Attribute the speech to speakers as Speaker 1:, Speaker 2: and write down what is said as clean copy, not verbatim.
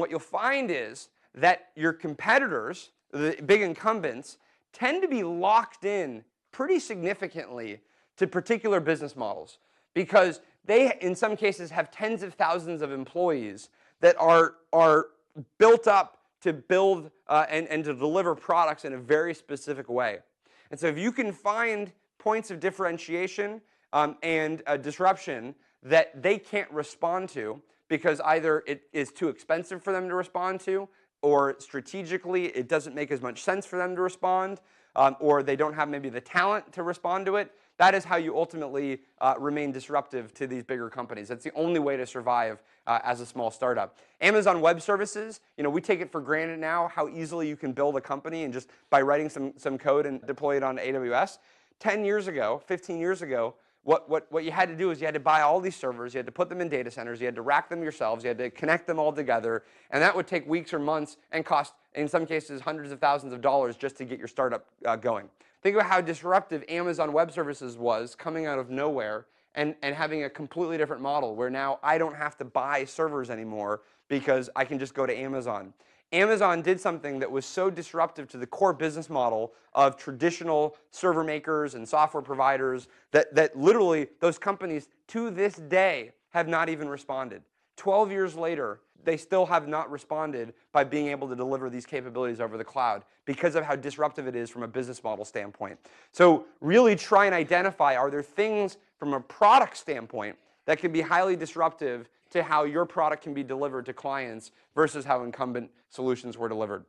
Speaker 1: What you'll find is that your competitors, the big incumbents, tend to be locked in pretty significantly to particular business models because they, in some cases, have tens of thousands of employees that are built up to build and to deliver products in a very specific way. And so if you can find points of differentiation and disruption that they can't respond to because either it is too expensive for them to respond to, or strategically it doesn't make as much sense for them to respond, or they don't have maybe the talent to respond to it, that is how you ultimately remain disruptive to these bigger companies. That's the only way to survive as a small startup. Amazon Web Services, we take it for granted now how easily you can build a company and just by writing some code and deploy it on AWS. 10 years ago, 15 years ago, what you had to do is you had to buy all these servers, you had to put them in data centers, you had to rack them yourselves, you had to connect them all together, and that would take weeks or months and cost, in some cases, hundreds of thousands of dollars just to get your startup going. Think about how disruptive Amazon Web Services was coming out of nowhere and having a completely different model where now I don't have to buy servers anymore because I can just go to Amazon. Amazon did something that was so disruptive to the core business model of traditional server makers and software providers that literally those companies to this day have not even responded. 12 years later, they still have not responded by being able to deliver these capabilities over the cloud because of how disruptive it is from a business model standpoint. So really try and identify, are there things from a product standpoint that can be highly disruptive to how your product can be delivered to clients versus how incumbent solutions were delivered.